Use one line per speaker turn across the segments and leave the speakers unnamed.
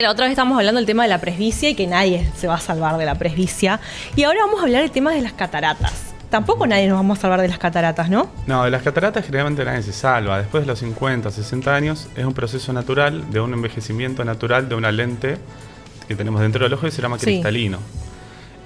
La otra vez estábamos hablando del tema de la presbicia y que nadie se va a salvar de la presbicia. Y ahora vamos a hablar del tema de las cataratas. Tampoco nadie nos vamos a salvar de las cataratas, ¿no?
No, de las cataratas generalmente nadie se salva. Después de los 50, 60 años es un proceso natural de un envejecimiento natural de una lente que tenemos dentro del ojo y se llama cristalino.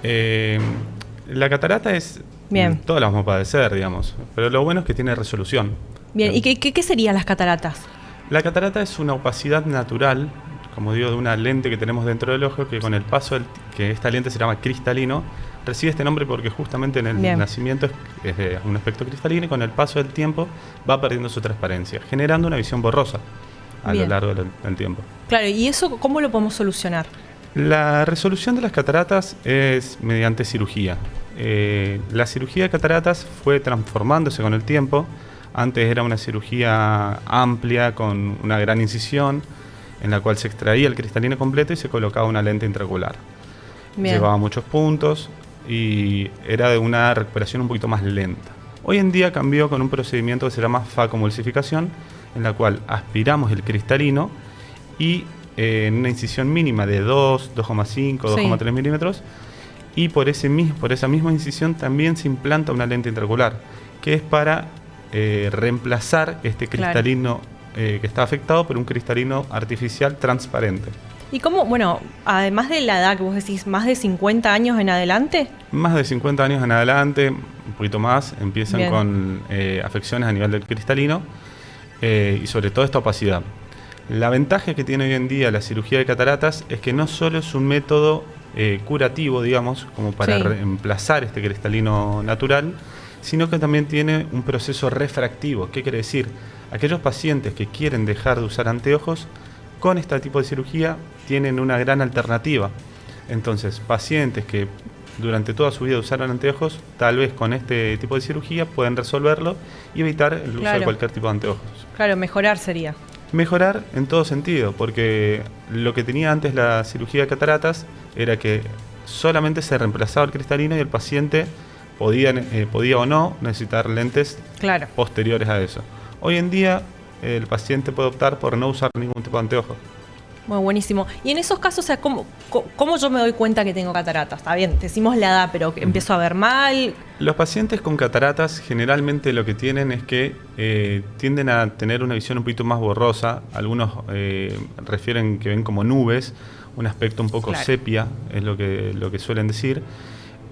La catarata es...
Bien.
Todas las vamos a padecer, digamos. Pero lo bueno es que tiene resolución.
Bien, ¿y qué serían las cataratas?
La catarata es una opacidad natural, como digo, de una lente que tenemos dentro del ojo que con el paso que esta lente se llama cristalino, recibe este nombre porque justamente en el nacimiento es de un aspecto cristalino y con el paso del tiempo va perdiendo su transparencia, generando una visión borrosa a lo largo del tiempo.
Claro, ¿y eso cómo lo podemos solucionar?
La resolución de las cataratas es mediante cirugía. La cirugía de cataratas fue transformándose con el tiempo. Antes era una cirugía amplia con una gran incisión en la cual se extraía el cristalino completo y se colocaba una lente intraocular. Llevaba muchos puntos y era de una recuperación un poquito más lenta. Hoy en día cambió con un procedimiento que se llama facomulsificación, en la cual aspiramos el cristalino y en una incisión mínima de 2, 2,5, 2,3 milímetros, y por esa misma incisión también se implanta una lente intraocular, que es para reemplazar este cristalino que está afectado por un cristalino artificial transparente.
¿Y cómo, bueno, además de la edad que vos decís, más de 50 años en adelante?
Más de 50 años en adelante, un poquito más, empiezan con afecciones a nivel del cristalino y sobre todo esta opacidad. La ventaja que tiene hoy en día la cirugía de cataratas es que no solo es un método curativo, digamos, como para reemplazar este cristalino natural, sino que también tiene un proceso refractivo. ¿Qué quiere decir? Aquellos pacientes que quieren dejar de usar anteojos, con este tipo de cirugía tienen una gran alternativa. Entonces, pacientes que durante toda su vida usaron anteojos, tal vez con este tipo de cirugía pueden resolverlo y evitar el uso de cualquier tipo de anteojos.
Claro, mejorar sería.
Mejorar en todo sentido, porque lo que tenía antes la cirugía de cataratas era que solamente se reemplazaba el cristalino y el paciente podía o no necesitar lentes posteriores a eso. Hoy en día el paciente puede optar por no usar ningún tipo de anteojo.
Bueno, buenísimo. Y en esos casos, o sea, ¿cómo yo me doy cuenta que tengo cataratas? Está bien, decimos la edad, pero empiezo a ver mal.
Los pacientes con cataratas generalmente lo que tienen es que tienden a tener una visión un poquito más borrosa. Algunos refieren que ven como nubes, un aspecto un poco sepia, es lo que suelen decir.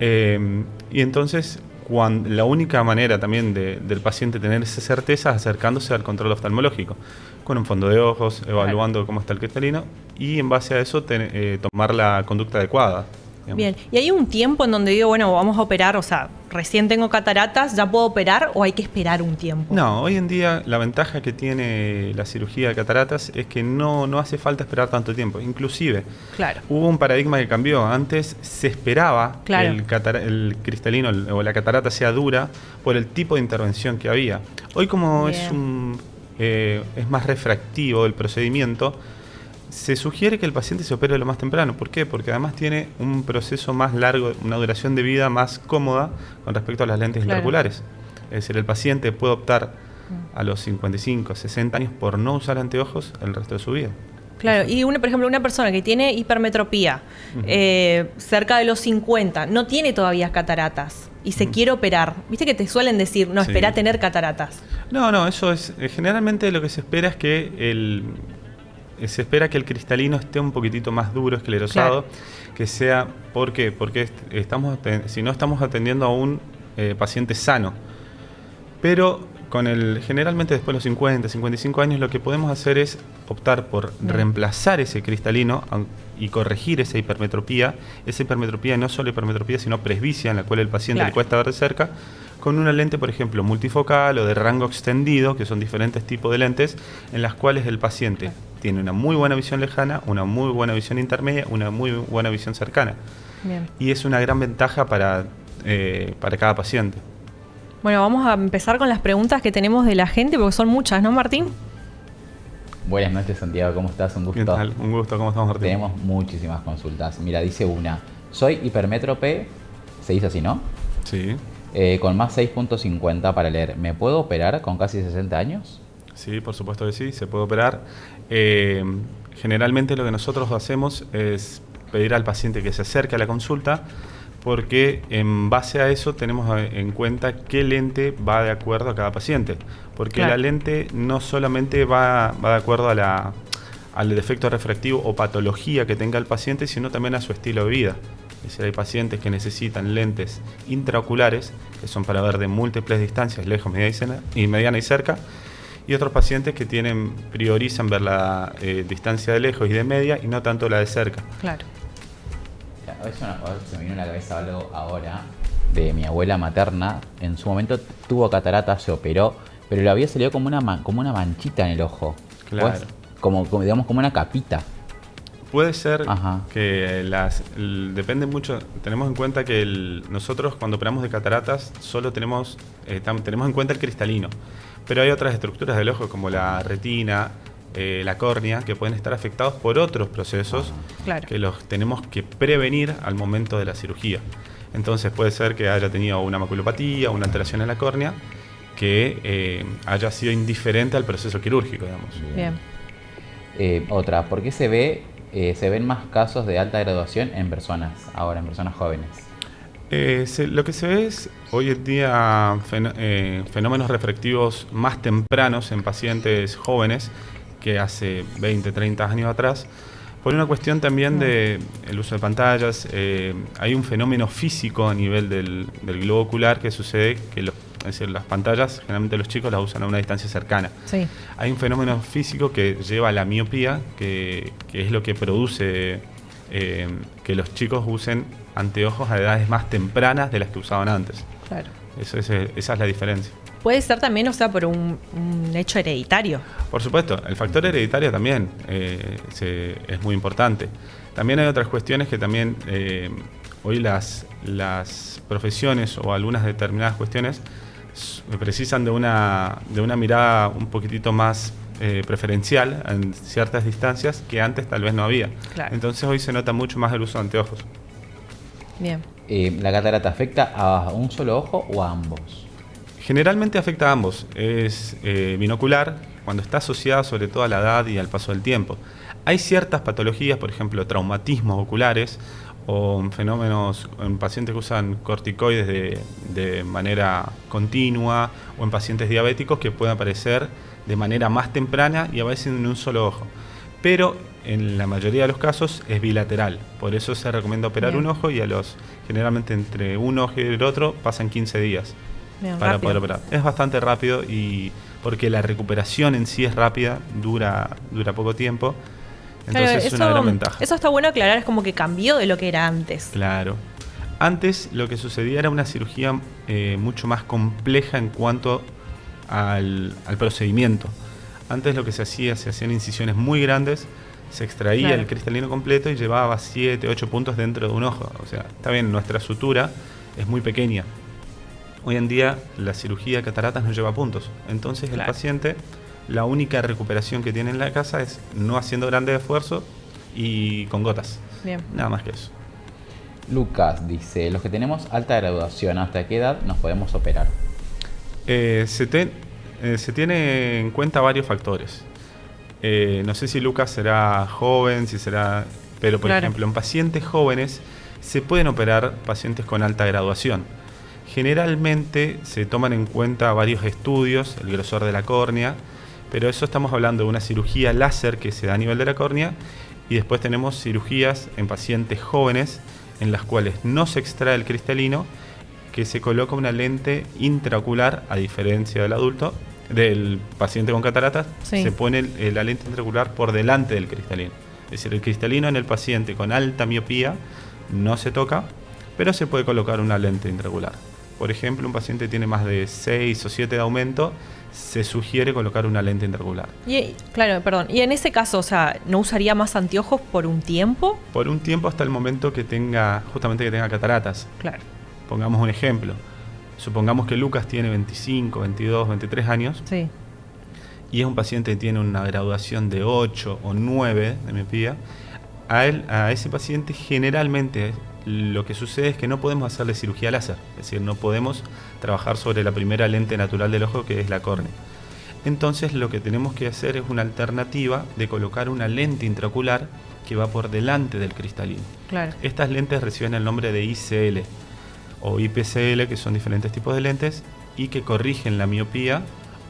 Y entonces, la única manera también del paciente tener esa certeza es acercándose al control oftalmológico, con un fondo de ojos, evaluando cómo está el cristalino y en base a eso tomar la conducta adecuada. Digamos.
Bien, ¿y hay un tiempo en donde digo, bueno, vamos a operar, o sea, recién tengo cataratas, ¿ya puedo operar o hay que esperar un tiempo?
No, hoy en día la ventaja que tiene la cirugía de cataratas es que no hace falta esperar tanto tiempo. Inclusive, hubo un paradigma que cambió. Antes se esperaba que el cristalino o la catarata sea dura por el tipo de intervención que había. Hoy como es más refractivo el procedimiento, se sugiere que el paciente se opere lo más temprano. ¿Por qué? Porque además tiene un proceso más largo, una duración de vida más cómoda con respecto a las lentes intraoculares. Es decir, el paciente puede optar a los 55, 60 años por no usar anteojos el resto de su vida.
Claro, y por ejemplo, una persona que tiene hipermetropía, cerca de los 50, no tiene todavía cataratas y se quiere operar. ¿Viste que te suelen decir, no, espera a tener cataratas?
No, eso es... Generalmente lo que se espera es que se espera que el cristalino esté un poquitito más duro, esclerosado, que sea... ¿Por qué? Porque si no estamos atendiendo a un paciente sano. Pero generalmente después de los 50, 55 años, lo que podemos hacer es optar por reemplazar ese cristalino y corregir esa hipermetropía. Esa hipermetropía no solo hipermetropía, sino presbicia, en la cual el paciente le cuesta ver de cerca, con una lente, por ejemplo, multifocal o de rango extendido, que son diferentes tipos de lentes, en las cuales el paciente tiene una muy buena visión lejana, una muy buena visión intermedia, una muy buena visión cercana. Y es una gran ventaja para cada paciente.
Bueno, vamos a empezar con las preguntas que tenemos de la gente, porque son muchas, ¿no, Martín?
Buenas noches, Santiago, ¿cómo estás? Un gusto.
¿Qué tal? Un gusto, ¿cómo estamos, Martín?
Tenemos muchísimas consultas. Mira, dice una, soy hipermétrope, se dice así, ¿no?
Sí.
Con más 6.50 para leer, ¿me puedo operar con casi 60 años?
Sí, por supuesto que sí, se puede operar. Generalmente lo que nosotros hacemos es pedir al paciente que se acerque a la consulta, porque en base a eso tenemos en cuenta qué lente va de acuerdo a cada paciente. Porque la lente no solamente va de acuerdo al defecto refractivo o patología que tenga el paciente, sino también a su estilo de vida. Es decir, hay pacientes que necesitan lentes intraoculares, que son para ver de múltiples distancias, lejos, mediana y cerca, y otros pacientes que priorizan ver la distancia de lejos y de media y no tanto la de cerca.
Claro.
Se me vino a la cabeza algo ahora de mi abuela materna. En su momento tuvo catarata, se operó, pero le había salido como una manchita en el ojo.
Claro.
Pues, como una capita.
Puede ser que depende mucho. Tenemos en cuenta que nosotros cuando operamos de cataratas solo tenemos en cuenta el cristalino, pero hay otras estructuras del ojo como la retina, la córnea, que pueden estar afectados por otros procesos que los tenemos que prevenir al momento de la cirugía. Entonces puede ser que haya tenido una maculopatía, una alteración en la córnea, que haya sido indiferente al proceso quirúrgico, digamos.
Bien.
Otra, ¿por qué se ven más casos de alta graduación en personas jóvenes?
Lo que se ve es hoy en día fenómenos refractivos más tempranos en pacientes jóvenes que hace 20, 30 años atrás, por una cuestión también del uso de pantallas. Hay un fenómeno físico a nivel del globo ocular que sucede, que es decir, las pantallas generalmente los chicos las usan a una distancia cercana.
Sí.
Hay un fenómeno físico que lleva a la miopía, que es lo que produce que los chicos usen anteojos a edades más tempranas de las que usaban antes.
Claro.
Esa es la diferencia.
Puede ser también, o sea, por un hecho hereditario.
Por supuesto, el factor hereditario también es muy importante. También hay otras cuestiones que también hoy las profesiones o algunas determinadas cuestiones precisan de una mirada un poquitito más preferencial en ciertas distancias que antes tal vez no había.
Claro.
Entonces hoy se nota mucho más el uso de anteojos.
Bien.
¿La catarata afecta a un solo ojo o a ambos?
Generalmente afecta a ambos. Es binocular cuando está asociada sobre todo a la edad y al paso del tiempo. Hay ciertas patologías, por ejemplo, traumatismos oculares o fenómenos en pacientes que usan corticoides de manera continua o en pacientes diabéticos que pueden aparecer de manera más temprana y a veces en un solo ojo. Pero en la mayoría de los casos es bilateral. Por eso se recomienda operar un ojo y generalmente entre un ojo y el otro pasan 15 días.
Bien,
para
rápido.
poder operar. Es bastante rápido y porque la recuperación en sí es rápida, dura poco tiempo. Entonces
Claro,
es una gran ventaja.
Eso está bueno aclarar, es como que cambió de lo que era antes.
Claro. Antes lo que sucedía era una cirugía mucho más compleja en cuanto al procedimiento. Antes lo que se hacían incisiones muy grandes, se extraía el cristalino completo y llevaba 7, 8 puntos dentro de un ojo. O sea, está bien, nuestra sutura es muy pequeña. Hoy en día la cirugía de cataratas no lleva puntos. Entonces el paciente, la única recuperación que tiene en la casa es no haciendo grande esfuerzo y con gotas.
Bien.
Nada más que eso.
Lucas dice, los que tenemos alta graduación, ¿hasta qué edad nos podemos operar?
Se tiene en cuenta varios factores. No sé si Lucas será joven, pero por ejemplo en pacientes jóvenes se pueden operar pacientes con alta graduación. Generalmente se toman en cuenta varios estudios, el grosor de la córnea, pero eso estamos hablando de una cirugía láser que se da a nivel de la córnea, y después tenemos cirugías en pacientes jóvenes en las cuales no se extrae el cristalino, que se coloca una lente intraocular, a diferencia del adulto, del paciente con cataratas, se pone la lente intraocular por delante del cristalino. Es decir, el cristalino en el paciente con alta miopía no se toca, pero se puede colocar una lente intraocular. Por ejemplo, un paciente tiene más de 6 o 7 de aumento, se sugiere colocar una lente intraocular.
Y en ese caso, o sea, ¿no usaría más anteojos por un tiempo?
Por un tiempo hasta el momento que tenga cataratas.
Claro.
Pongamos un ejemplo. Supongamos que Lucas tiene 25, 22, 23 años.
Sí.
Y es un paciente que tiene una graduación de 8 o 9 de miopía. A ese paciente generalmente lo que sucede es que no podemos hacerle cirugía láser. Es decir, no podemos trabajar sobre la primera lente natural del ojo, que es la córnea. entonces lo que tenemos que hacer es una alternativa de colocar una lente intraocular que va por delante del cristalino.
Claro.
Estas lentes reciben el nombre de ICL o IPCL, que son diferentes tipos de lentes y que corrigen la miopía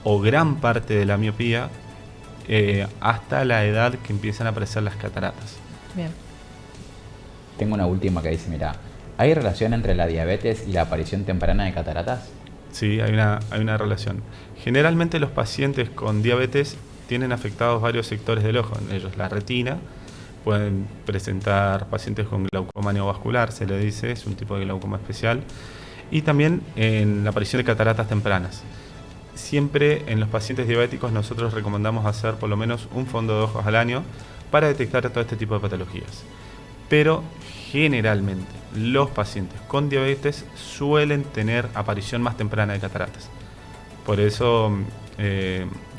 o gran parte de la miopía hasta la edad que empiezan a aparecer las cataratas.
Bien.
Tengo una última que dice, mira, ¿hay relación entre la diabetes y la aparición temprana de cataratas?
Sí, hay una relación. Generalmente los pacientes con diabetes tienen afectados varios sectores del ojo, en ellos la retina, pueden presentar pacientes con glaucoma neovascular, se le dice, es un tipo de glaucoma especial, y también en la aparición de cataratas tempranas. Siempre en los pacientes diabéticos nosotros recomendamos hacer por lo menos un fondo de ojos al año para detectar todo este tipo de patologías. Pero generalmente los pacientes con diabetes suelen tener aparición más temprana de cataratas. Por eso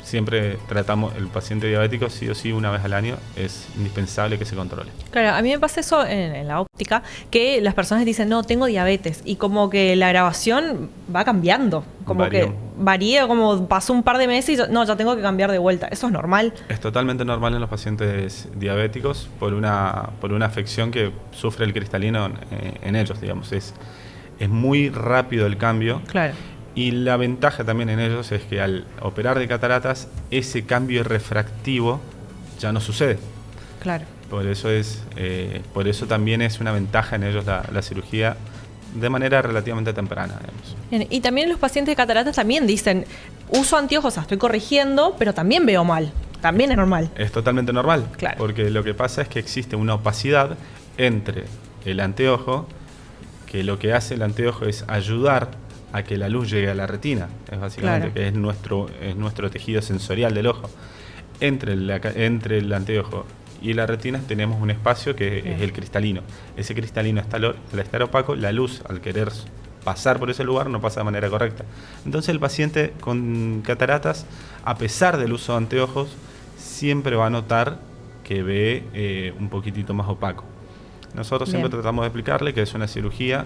siempre tratamos el paciente diabético sí o sí una vez al año, es indispensable que se controle.
Claro, a mí me pasa eso en la óptica, que las personas dicen, no, tengo diabetes, y como que la grabación va cambiando, como
Varía.
que varía, como pasó un par de meses y no, ya tengo que cambiar de vuelta. ¿Eso es normal?
Es totalmente normal en los pacientes diabéticos por una afección que sufre el cristalino en ellos, digamos. Es muy rápido el cambio.
Claro.
Y la ventaja también en ellos es que al operar de cataratas, ese cambio refractivo ya no sucede.
Claro.
Por eso también es una ventaja en ellos la cirugía de manera relativamente temprana, digamos.
Bien, y también los pacientes de cataratas también dicen, uso anteojos, estoy corrigiendo, pero también veo mal. También es normal.
Es totalmente normal,
Claro.
porque lo que pasa es que existe una opacidad entre el anteojo, que lo que hace el anteojo es ayudar a que la luz llegue a la retina, es básicamente,
Claro.
que es nuestro tejido sensorial del ojo. Entre el anteojo y la retina tenemos un espacio que
Bien.
es el cristalino. Ese cristalino al estar opaco, la luz al querer pasar por ese lugar no pasa de manera correcta. Entonces el paciente con cataratas, a pesar del uso de anteojos, siempre va a notar que ve un poquitito más opaco. Nosotros siempre
Bien.
tratamos de explicarle que es una cirugía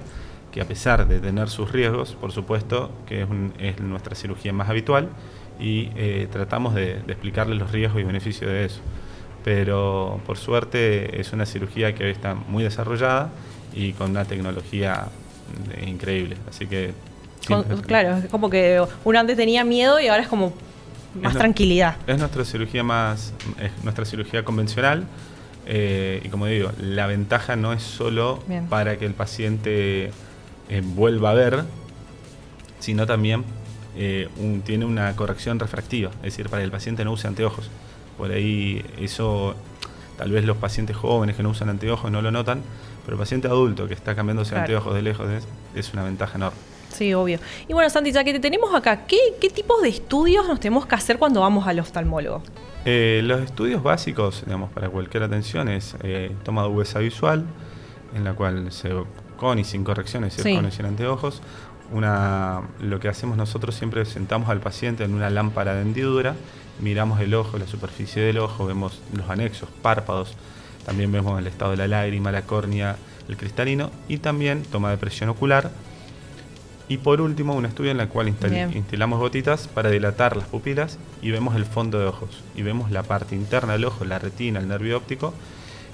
que, a pesar de tener sus riesgos, por supuesto que es nuestra cirugía más habitual, y tratamos de explicarle los riesgos y beneficios de eso. Pero por suerte es una cirugía que hoy está muy desarrollada y con una tecnología increíble, así que
Claro, es como que uno antes tenía miedo y ahora es como más tranquilidad.
es nuestra cirugía convencional. Y como digo, la ventaja no es solo
Bien.
para que el paciente vuelva a ver, sino también tiene una corrección refractiva, es decir, para que el paciente no use anteojos. Por ahí eso, tal vez los pacientes jóvenes que no usan anteojos no lo notan, pero el paciente adulto que está cambiándose
Claro.
anteojos de lejos es una ventaja enorme.
Sí, obvio. Y bueno, Santi, ya que te tenemos acá, ¿qué tipos de estudios nos tenemos que hacer cuando vamos al oftalmólogo?
Los estudios básicos, digamos, para cualquier atención es toma de agudeza visual, en la cual con y sin correcciones,
Sí.
con y sin anteojos. Lo que hacemos nosotros siempre es sentamos al paciente en una lámpara de hendidura, miramos el ojo, la superficie del ojo, vemos los anexos, párpados, también vemos el estado de la lágrima, la córnea, el cristalino, y también toma de presión ocular. Y por último, un estudio en el cual
Bien.
instilamos gotitas para dilatar las pupilas y vemos el fondo de ojos. Y vemos la parte interna del ojo, la retina, el nervio óptico,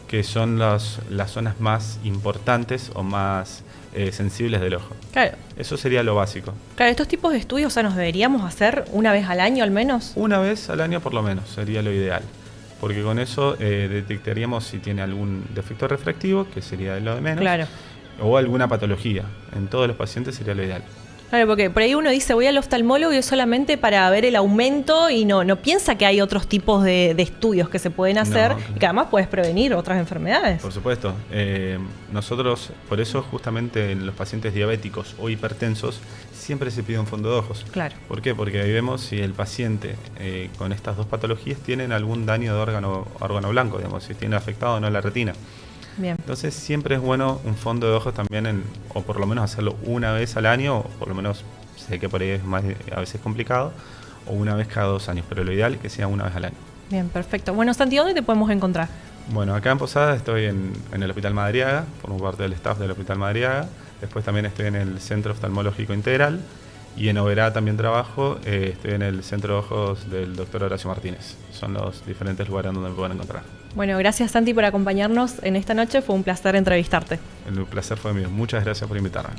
que son las zonas más importantes o más sensibles del ojo.
Claro,
Eso sería lo básico.
claro, estos tipos de estudios, o sea, nos deberíamos hacer una vez al año al menos.
Una vez al año por lo menos sería lo ideal. Porque con eso detectaríamos si tiene algún defecto refractivo, que sería lo de menos.
Claro.
O alguna patología. En todos los pacientes sería lo ideal.
Claro, porque por ahí uno dice, voy al oftalmólogo y es solamente para ver el aumento y no piensa que hay otros tipos de estudios que se pueden hacer
No,
y que además puedes prevenir otras enfermedades.
Por supuesto. Nosotros, por eso justamente en los pacientes diabéticos o hipertensos, siempre se pide un fondo de ojos.
Claro.
¿Por qué? Porque ahí vemos si el paciente con estas dos patologías tienen algún daño de órgano blanco, digamos, si tiene afectado o no la retina.
Bien.
Entonces siempre es bueno un fondo de ojos también, o por lo menos hacerlo una vez al año, o por lo menos, sé que por ahí es a veces complicado, o una vez cada 2 años, pero lo ideal es que sea una vez al año.
Bien, perfecto. Bueno, Santi, ¿dónde te podemos encontrar?
Bueno, acá en Posada estoy en el Hospital Madariaga, formo parte del staff del Hospital Madariaga. Después también estoy en el Centro Oftalmológico Integral. Y en Oberá también trabajo, estoy en el Centro de Ojos del Dr. Horacio Martínez. Son los diferentes lugares donde me pueden encontrar.
Bueno, gracias Santi por acompañarnos en esta noche, fue un placer entrevistarte.
El placer fue mío. Muchas gracias por invitarme.